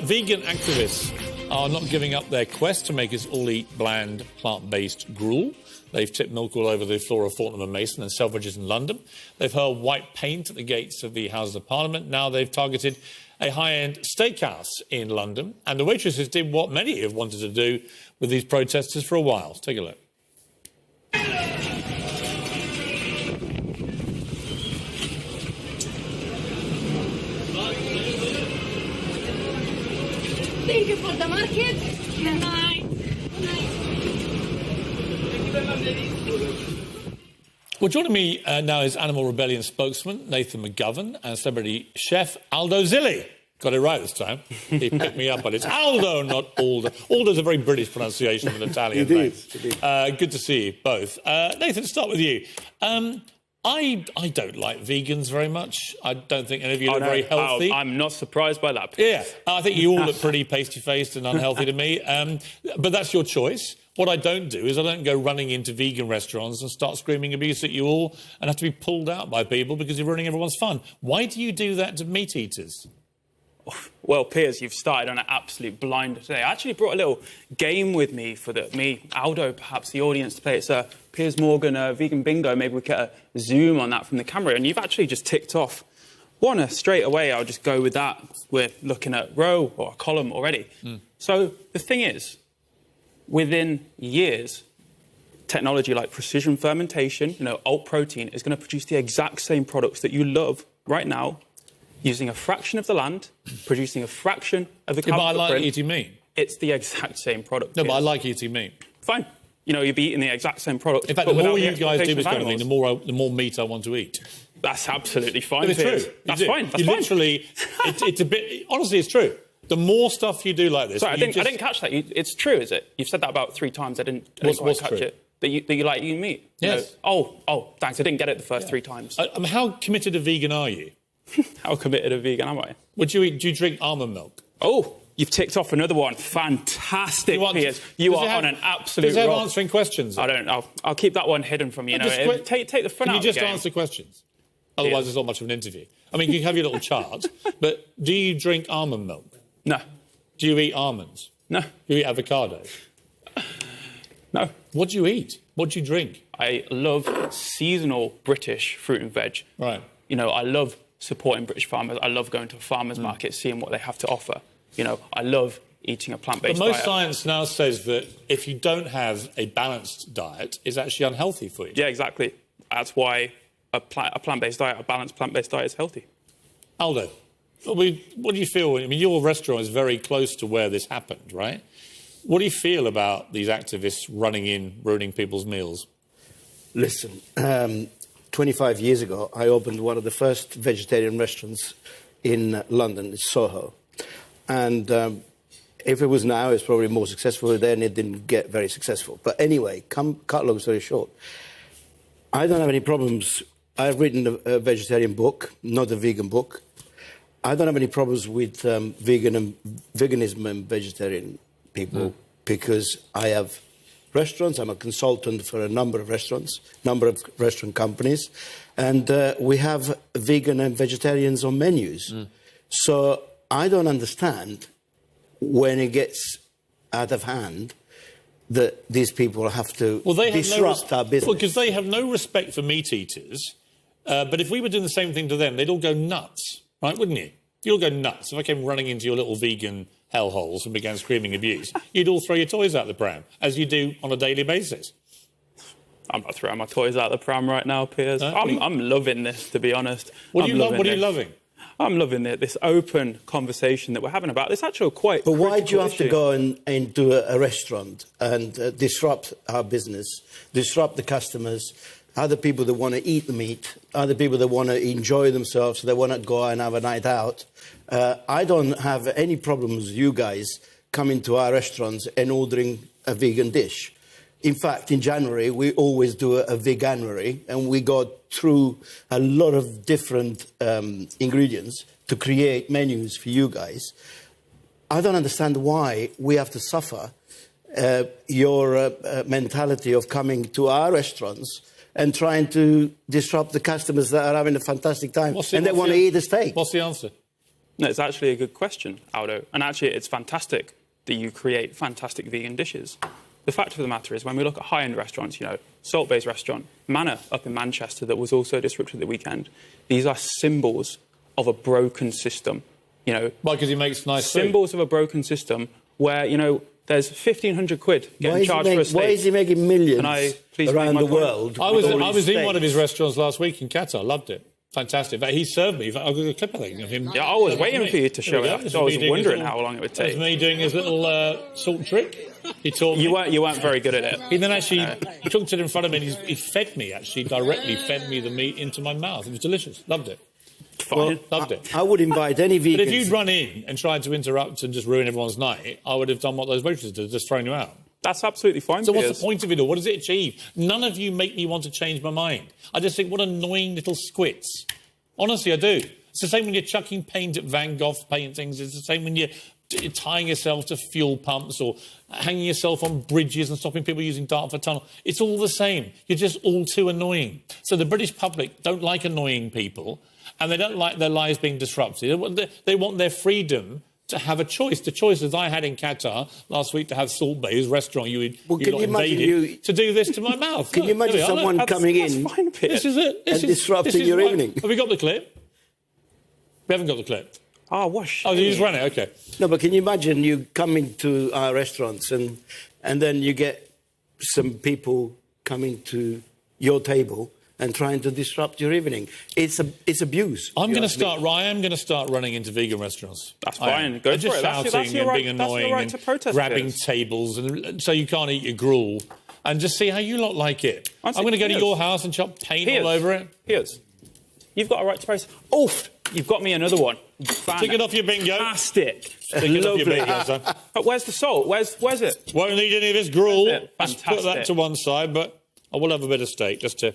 Vegan activists are not giving up their quest to make us all eat bland, plant-based gruel. They've tipped milk all over the floor of Fortnum and Mason and Selfridges in London. They've hurled white paint at the gates of the Houses of Parliament. Now they've targeted a high-end steakhouse in London. And the waitresses did what many have wanted to do with these protesters for a while. Take a look. Thank you for the market. Good night. Well, joining me now is Animal Rebellion spokesman Nathan McGovern and celebrity chef Aldo Zilli. Got it right this time. He picked me up on it. It's Aldo, not Aldo. Aldo's a very British pronunciation of an Italian name. Good to see you both. Nathan, start with you. I don't like vegans very much. I don't think any of you look very healthy. I'm not surprised by that. Yeah, I think you all look pretty pasty-faced and unhealthy to me. But that's your choice. What I don't do is I don't go running into vegan restaurants and start screaming abuse at you all and have to be pulled out by people because you're ruining everyone's fun. Why do you do that to meat eaters? Well, Piers, you've started on an absolute blinder today. I actually brought a little game with me for Aldo, perhaps the audience to play. It's a Piers Morgan vegan bingo. Maybe we get a zoom on that from the camera. And you've actually just ticked off one straight away. I'll just go with that. We're looking at row or a column already. So the thing is, within years, technology like precision fermentation, alt protein, is going to produce the exact same products that you love right now, using a fraction of the land, producing a fraction of the carbon But I like footprint. eating meat. It's the exact same product. No, but I like eating meat. Fine. You'll be eating the exact same product. In fact, the more you guys do this kind of thing, the more meat I want to eat. That's absolutely fine, But it's Piers. true. That's fine. That's you fine. literally, it's a bit... Honestly, it's true. The more stuff you do like this... Sorry, I didn't catch that. It's true, is it? You've said that about 3 times. I didn't What's catch true? it. That you like eating meat? Yes. Oh, thanks. I didn't get it the first 3 times. How committed a vegan are you? How committed a vegan am I? Would you eat? Do you drink almond milk? Oh, you've ticked off another one. Fantastic, Piers. You are on an absolute roll. Does it have roll. answering questions? I don't know. I'll keep that one hidden from you. Take the fun Can out you of just the game. answer questions? Otherwise, it's not much of an interview. I mean, you can have your little chart, but do you drink almond milk? No. Do you eat almonds? No. Do you eat avocado? No. What do you eat? What do you drink? I love seasonal British fruit and veg. Right. I love supporting British farmers. I love going to a farmer's market, seeing what they have to offer. I love eating a plant-based diet. But most science now says that if you don't have a balanced diet, it's actually unhealthy for you. Yeah, exactly. That's why a plant-based diet, a balanced plant-based diet is healthy. Aldo, what do you feel? I mean, your restaurant is very close to where this happened, right? What do you feel about these activists running in, ruining people's meals? Listen, 25 years ago, I opened one of the first vegetarian restaurants in London, Soho. And if it was now, it's probably more successful. Then it didn't get very successful. But anyway, cut long story short, I don't have any problems. I've written a vegetarian book, not a vegan book. I don't have any problems with veganism and vegetarian people because I have restaurants. I'm a consultant for a number of restaurants, number of restaurant companies, and we have vegan and vegetarians on menus. So I don't understand when it gets out of hand that these people have to disrupt our business. Well, because they have no respect for meat eaters. But if we were doing the same thing to them, they'd all go nuts, right, wouldn't you? You'd all go nuts. If I came running into your little vegan hellholes and began screaming abuse, you'd all throw your toys out the pram, as you do on a daily basis. I'm not throwing my toys out the pram right now, Piers. I'm loving this, to be honest. What are you loving? I'm loving this open conversation that we're having about this actual quite. But why do you have to go and do a restaurant and disrupt our business, disrupt the customers, other people that want to eat the meat, other people that want to enjoy themselves, they want to go and have a night out? I don't have any problems with you guys coming to our restaurants and ordering a vegan dish. In fact, in January, we always do a veganuary, and we go through a lot of different ingredients to create menus for you guys. I don't understand why we have to suffer your mentality of coming to our restaurants and trying to disrupt the customers that are having a fantastic time and they want to eat a steak. What's the answer? No, it's actually a good question, Aldo. And actually, it's fantastic that you create fantastic vegan dishes. The fact of the matter is, when we look at high-end restaurants, Salt-Bae's restaurant, Manor up in Manchester, that was also disrupted at the weekend, these are symbols of a broken system. Why? Because he makes nice symbols of a broken system where, there's 1,500 quid getting charged for a steak. Why is he making millions Can I please around make the my point? world? I was in one of his restaurants last week in Qatar. Loved it. Fantastic. He served me. I got a clip, I think, of him. Yeah, I was waiting for you to show it. I was wondering how long it would take. It was me doing his little salt trick. He taught me. You weren't very good at it. He then actually cooked it in front of me and he fed me, directly fed me the meat into my mouth. It was delicious. Loved it. Fine. Loved it. I would invite any vegans. But if you'd run in and tried to interrupt and just ruin everyone's night, I would have done what those waitresses did, just thrown you out. That's absolutely fine. So what's the point of it all? What does it achieve? None of you make me want to change my mind. I just think, what annoying little squits. Honestly, I do. It's the same when you're chucking paint at Van Gogh paintings. It's the same when you're tying yourself to fuel pumps or hanging yourself on bridges and stopping people using Dartford Tunnel. It's all the same. You're just all too annoying. So the British public don't like annoying people and they don't like their lives being disrupted. They want their freedom to have a choice. The choices I had in Qatar last week to have Salt-Bae's restaurant you invaded to do this to my mouth. Can you imagine someone coming in This is it. and disrupting your evening? Have we got the clip? We haven't got the clip. Oh, you just ran it, OK. No, but can you imagine you coming to our restaurants and then you get some people coming to your table and trying to disrupt your evening? It's abuse. I am going to start running into vegan restaurants. That's fine. Go for just it. Shouting That's your and right, being annoying that's your right to protest, grabbing Piers. tables and so you can't eat your gruel and just see how you lot like it. I'm going to go to your house and chop paint all over it. Piers, you've got a right to protest. Oof! You've got me another one. Take it off your bingo. Fantastic. Take it off your bingo, son. But where's the salt? Where's it? Won't need any of this gruel. That's Just put that to one side, but I will have a bit of steak just to...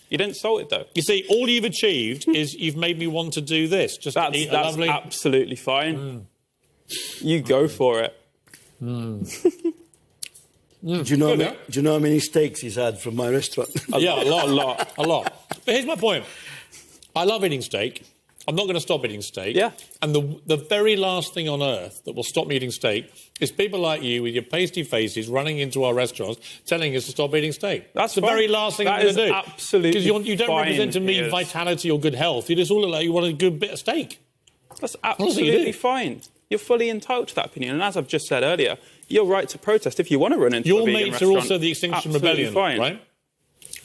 You didn't salt it, though. You see, all you've achieved is you've made me want to do this. Just eat a lovely... That's absolutely fine. You go for it. Do you know how many steaks he's had from my restaurant? A lot. But here's my point. I love eating steak. I'm not going to stop eating steak. Yeah. And the very last thing on earth that will stop me eating steak is people like you with your pasty faces running into our restaurants telling us to stop eating steak. That's the fine. very last thing that I'm going to do. Absolutely. Because you don't represent to me vitality or good health. You just all look like you want a good bit of steak. That's absolutely fine. You're fully entitled to that opinion. And as I've just said earlier, you're right to protest if you want to run into a vegan restaurant. Your mates are also the Extinction Rebellion, fine. right?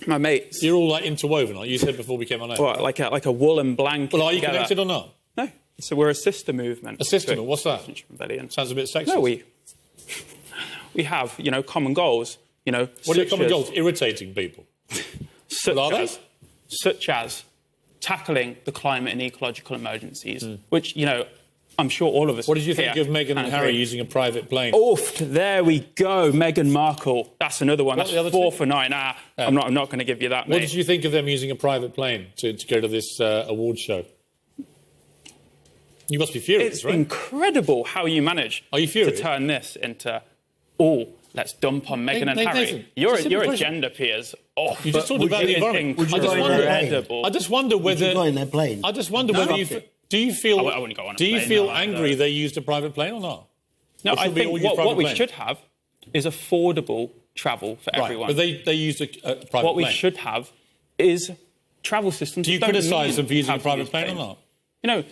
My mates. You're all like interwoven, aren't you? You said before we came on air. What, like a woolen blanket? Well, are you connected or not? No. So we're a sister movement. A sister movement? What's that? Extinction Rebellion. Sounds a bit sexist. No, we have, common goals. What are your common goals? Irritating people. Such as tackling the climate and ecological emergencies, which, I'm sure all of us... What did you think of Meghan and Harry using a private plane? Oof, there we go. Meghan Markle. That's another one. That's 4 for 9. I'm not going to give you that, mate. What did you think of them using a private plane to go to this award show? You must be furious, right? It's incredible how you manage to turn this into, let's dump on Meghan and Harry. You're a gender, Piers. Oh, you just talked about the environment. I just wonder whether... Would you go in their plane? I just wonder whether you... Do you feel? I wouldn't go on a plane, angry they used a private plane or not? No, I think what we should have is affordable travel for everyone. But they used a private plane. What we should have is travel systems. Do you criticise them for using a private plane or not?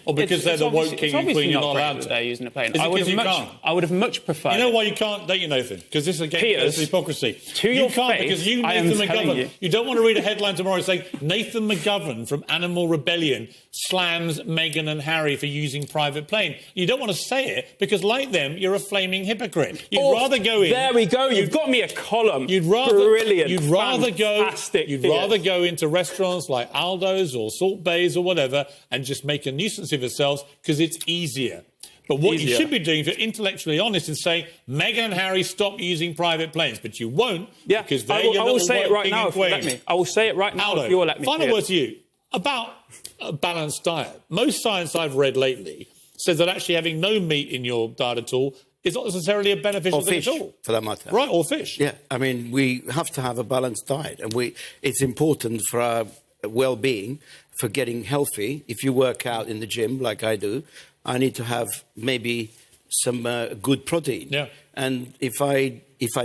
Or because they're the woke king and queen, you're not allowed to. They're using a plane. Is it because you can't? I would have much preferred. You know why you can't, don't you, Nathan? Because this is against hypocrisy. You can't because you, Nathan McGovern, you don't want to read a headline tomorrow saying Nathan McGovern from Animal Rebellion slams Meghan and Harry for using private plane. You don't want to say it because, like them, you're a flaming hypocrite. You'd rather go in. There we go. You've got me a column. Brilliant. You'd rather go into restaurants like Aldo's or Salt-Bae's or whatever and just make a nuisance of yourselves because it's easier. But what you should be doing, if you're intellectually honest, is saying Meghan and Harry stop using private planes, but you won't because they're your little say it right now if you queen. let me. I will say it right now Aldo, if you will let me. Final word to you about a balanced diet. Most science I've read lately says that actually having no meat in your diet at all is not necessarily a beneficial thing at all. For that matter. Right, or fish. Yeah, I mean, we have to have a balanced diet, and it's important for our well-being, for getting healthy. If you work out in the gym, like I do, I need to have maybe some good protein. Yeah. And if I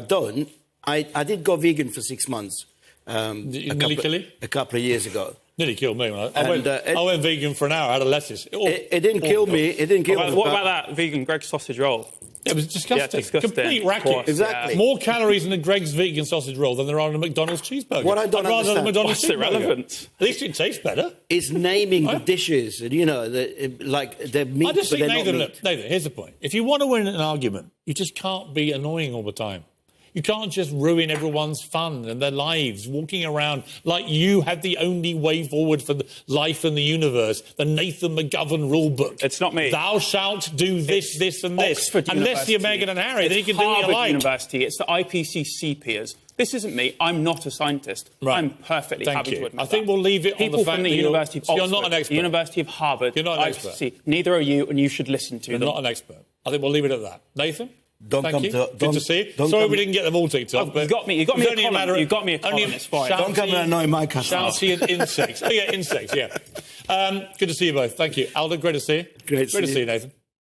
don't, I did go vegan for 6 months. Did you nearly kill you? A couple of years ago. Nearly killed me. I went vegan for an hour. I had a lettuce. It didn't kill me. It didn't kill me. What about that vegan Greg's sausage roll? It was disgusting. Yeah, disgusting. Complete Of racket. course, Exactly. yeah. More calories in a Greg's vegan sausage roll than there are in a McDonald's cheeseburger. What I don't I'd rather have a understand- McDonald's What's the cheeseburger. relevance? At least it tastes better. It's naming the dishes, and like the meat, I just but think, they're not Nathan, meat. look, Nathan, here's the point. If you want to win an argument, you just can't be annoying all the time. You can't just ruin everyone's fun and their lives, walking around like you have the only way forward for life and the universe, the Nathan McGovern rule book. It's not me. Thou shalt do this, this and this. Oxford Unless you're University. Meghan and Harry, then you It's can do what you Harvard like. University. It's the IPCC peers. This isn't me. I'm not a scientist. Right. I'm perfectly Thank happy you. to admit I think that. we'll leave it on People the fact from the that University of so Oxford, you're not an expert. the University of Harvard, You're not an expert. IPCC. Neither are you, and you should listen to You're them. not an expert. I think we'll leave it at that. Nathan? Don't Thank come you. to- Good don't- to see you. don't Sorry come- we didn't get them all ticked off. Oh, but you got me a it's only column. matter of- You got me a only column, it's fine. Don't come and annoy my customer. Shouty and insects. Oh, yeah, insects, yeah. Good to see you both. Thank you. Aldo, great to see you. Great to see to you. see you, Nathan.